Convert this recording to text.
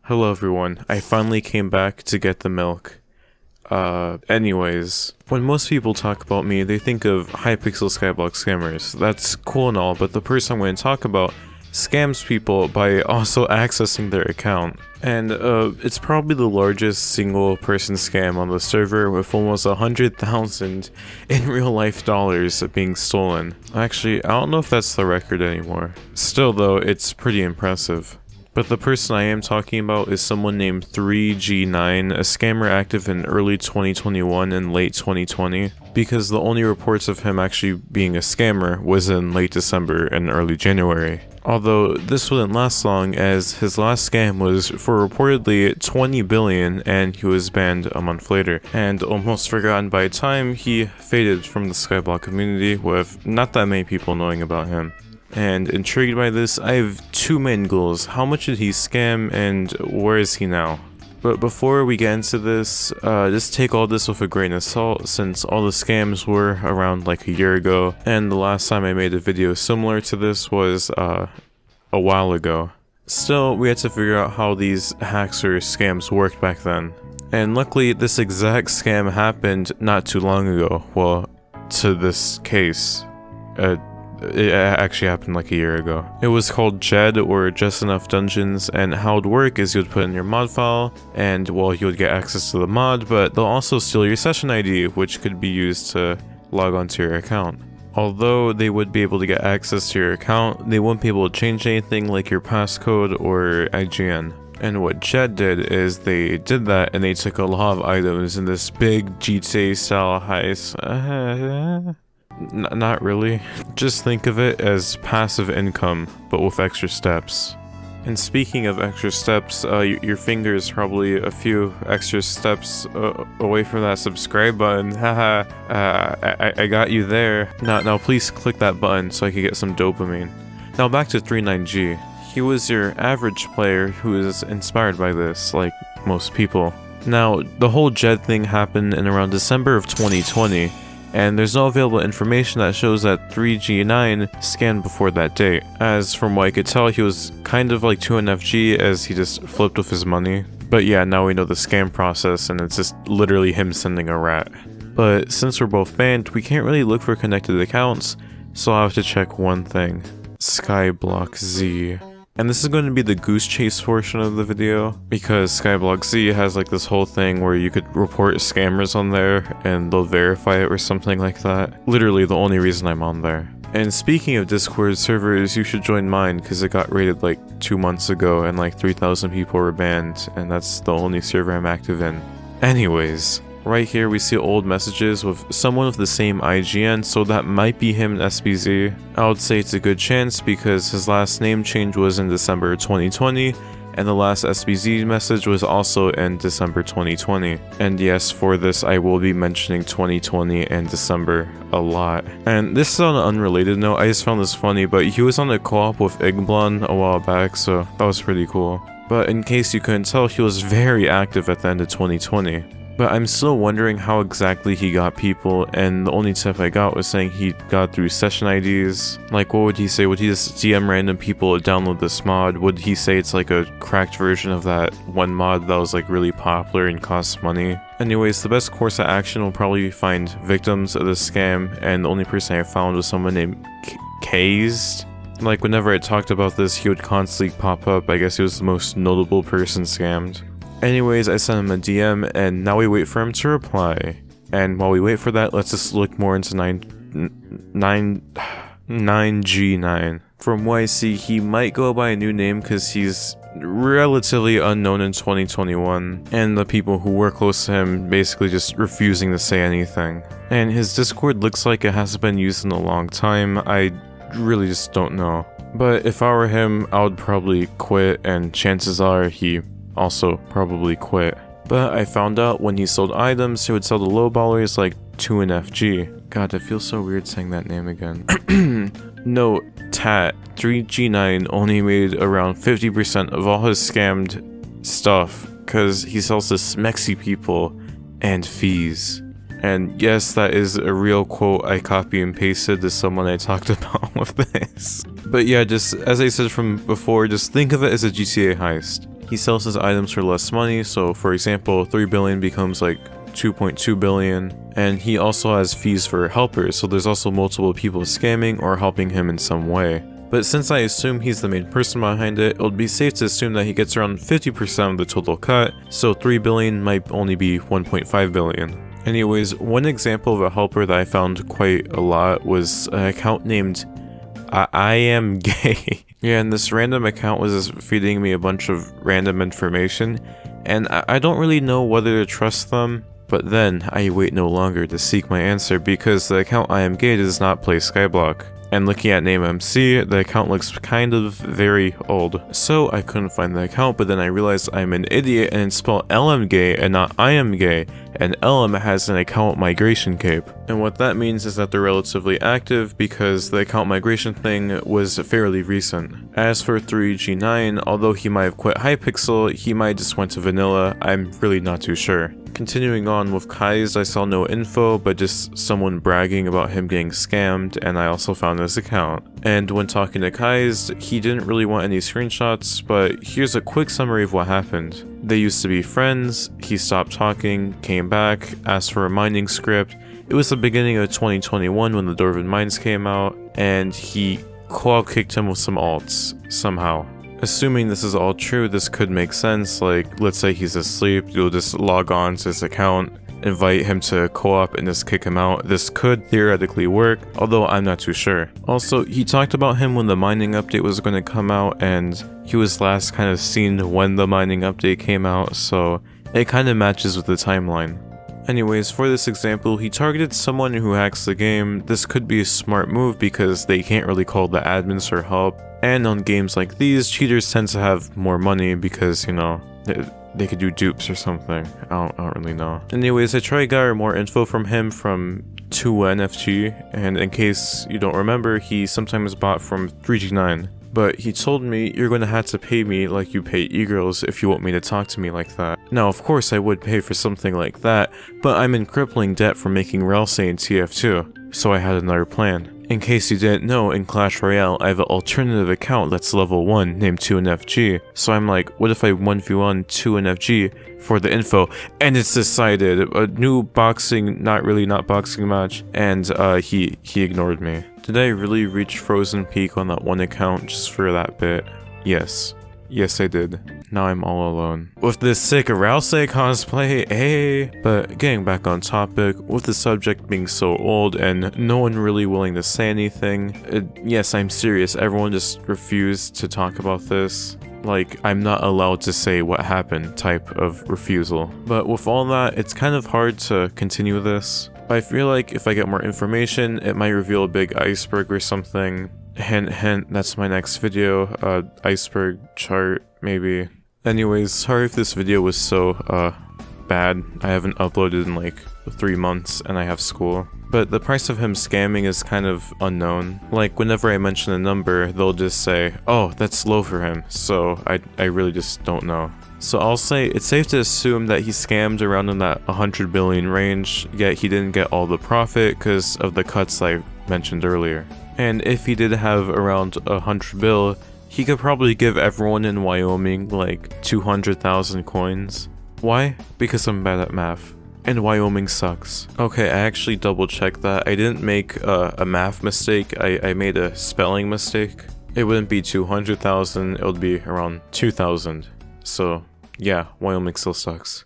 Hello everyone, I finally came back to get the milk. Anyways, when most people talk about me, they think of hypixel Skyblock scammers. That's cool and all, but the person I'm going to talk about scams people by also accessing their account. And it's probably the largest single person scam on the server, with almost 100,000 in real life dollars being stolen. Actually, I don't know if that's the record anymore. Still though, it's pretty impressive. But the person I am talking about is someone named 3G9, a scammer active in early 2021 and late 2020, because the only reports of him actually being a scammer was in late December and early January. Although this wouldn't last long, as his last scam was for reportedly 20 billion and he was banned a month later, and almost forgotten by the time he faded from the Skyblock community, with not that many people knowing about him. And intrigued by this, I have two main goals. How much did he scam and where is he now? But before we get into this, just take all this with a grain of salt, since all the scams were around like a year ago, and the last time I made a video similar to this was a while ago. Still, we had to figure out how these hacks or scams worked back then. And luckily, this exact scam happened not too long ago. Well, to this case. It actually happened like a year ago. It was called JED, or Just Enough Dungeons, and how it would work is you would put in your mod file, and well, you would get access to the mod, but they'll also steal your session ID, which could be used to log onto your account. Although they would be able to get access to your account, they wouldn't be able to change anything like your passcode or IGN. And what JED did is they did that, and they took a lot of items in this big GTA style heist. Not really. Just think of it as passive income, but with extra steps. And speaking of extra steps, your finger is probably a few extra steps away from that subscribe button. Haha, I got you there. Now please click that button so I can get some dopamine. Now back to 39G. He was your average player who is inspired by this, like most people. Now, the whole JED thing happened in around December of 2020. And there's no available information that shows that 3G9 scanned before that date, as from what I could tell he was kind of like 2NFG as he just flipped with his money. But yeah, now we know the scam process and it's just literally him sending a rat. But since we're both banned, we can't really look for connected accounts, so I'll have to check one thing. Skyblock Z. And this is going to be the goose chase portion of the video, because Skyblock Z has like this whole thing where you could report scammers on there and they'll verify it or something like that. Literally the only reason I'm on there. And speaking of Discord servers, you should join mine because it got raided like 2 months ago and like 3,000 people were banned, and that's the only server I'm active in. Anyways. Right here we see old messages with someone with the same IGN, so that might be him in SBZ. I would say it's a good chance because his last name change was in December 2020, and the last SBZ message was also in December 2020. And yes, for this I will be mentioning 2020 and December a lot. And this is on an unrelated note, I just found this funny, but he was on a co-op with Igblon a while back, so that was pretty cool. But in case you couldn't tell, he was very active at the end of 2020. But I'm still wondering how exactly he got people, and the only tip I got was saying he got through session IDs. Like, what would he say? Would he just DM random people to download this mod? Would he say it's like a cracked version of that one mod that was like really popular and costs money? Anyways, the best course of action will probably find victims of this scam, and the only person I found was someone named Kazed. Like, whenever I talked about this, he would constantly pop up. I guess he was the most notable person scammed. Anyways, I sent him a DM, and now we wait for him to reply. And while we wait for that, let's just look more into 9G9. From what I see, he might go by a new name because he's relatively unknown in 2021, and the people who were close to him basically just refusing to say anything. And his Discord looks like it hasn't been used in a long time. I really just don't know. But if I were him, I would probably quit, and chances are he also probably quit. But I found out when he sold items, he would sell the lowballers like 2NFG. God, it feels so weird saying that name again. No, Tat, 3G9 only made around 50% of all his scammed stuff because he sells to smexy people and fees. And yes, that is a real quote I copy and pasted to someone I talked about with this. But yeah, just as I said from before, just think of it as a GTA heist. he sells his items for less money, so for example 3 billion becomes like 2.2 billion, and he also has fees for helpers, so there's also multiple people scamming or helping him in some way. But since I assume he's the main person behind it, it would be safe to assume that he gets around 50% of the total cut, so 3 billion might only be 1.5 billion. Anyways, one example of a helper that I found quite a lot was an account named I am gay. Yeah, and this random account was just feeding me a bunch of random information, and I don't really know whether to trust them. But then, I wait no longer to seek my answer because the account I am gay does not play Skyblock. And looking at name MC, the account looks kind of very old. So I couldn't find the account, but then I realized I'm an idiot and it's spelled LM gay and not I am gay, and LM has an account migration cape. And what that means is that they're relatively active because the account migration thing was fairly recent. As for 3G9, although he might have quit hypixel, he might just went to vanilla, I'm really not too sure. Continuing on with Kai's, I saw no info, but just someone bragging about him getting scammed, and I also found his account. And when talking to Kai's, he didn't really want any screenshots, but here's a quick summary of what happened. They used to be friends, he stopped talking, came back, asked for a mining script. It was the beginning of 2021 when the Dwarven Mines came out, and he claw kicked him with some alts, somehow. Assuming this is all true, this could make sense, like, let's say he's asleep, you'll just log on to his account, invite him to co-op and just kick him out. This could theoretically work, although I'm not too sure. Also, he talked about him when the mining update was going to come out, and he was last kind of seen when the mining update came out, so it kind of matches with the timeline. Anyways, for this example, he targeted someone who hacks the game. This could be a smart move because they can't really call the admins for help. And on games like these, cheaters tend to have more money because, you know, they could do dupes or something. I don't really know. Anyways, I tried to gather more info from him from 2NFG, and in case you don't remember, he sometimes bought from 3G9. But he told me, you're going to have to pay me like you pay e-girls if you want me to talk to me like that. Now, of course I would pay for something like that, but I'm in crippling debt for making Relsay in TF2, so I had another plan. In case you didn't know, in Clash Royale, I have an alternative account that's level 1 named 2NFG, so I'm like, what if I 1v1 2NFG for the info? And it's decided, a new boxing, not boxing match, and he ignored me. Did I really reach Frozen Peak on that one account just for that bit? Yes. Yes, I did. Now I'm all alone. With this sick Relsay cosplay, hey! But getting back on topic, with the subject being so old and no one really willing to say anything, yes, I'm serious, everyone just refused to talk about this. Like, I'm not allowed to say what happened type of refusal. But with all that, it's kind of hard to continue this. I feel like if I get more information, it might reveal a big iceberg or something. Hint, hint, that's my next video, iceberg chart, maybe. Anyways, sorry if this video was so, bad. I haven't uploaded in like 3 months and I have school. But the price of him scamming is kind of unknown. Like, whenever I mention a number, they'll just say, oh, that's low for him, so I really just don't know. So I'll say it's safe to assume that he scammed around in that 100 billion range, yet he didn't get all the profit because of the cuts I mentioned earlier. And if he did have around 100 bill, he could probably give everyone in Wyoming like 200,000 coins. Why? Because I'm bad at math. And Wyoming sucks. Okay, I actually double checked that. I didn't make a math mistake, I made a spelling mistake. It wouldn't be 200,000, it would be around 2,000. So yeah, Wyoming still sucks.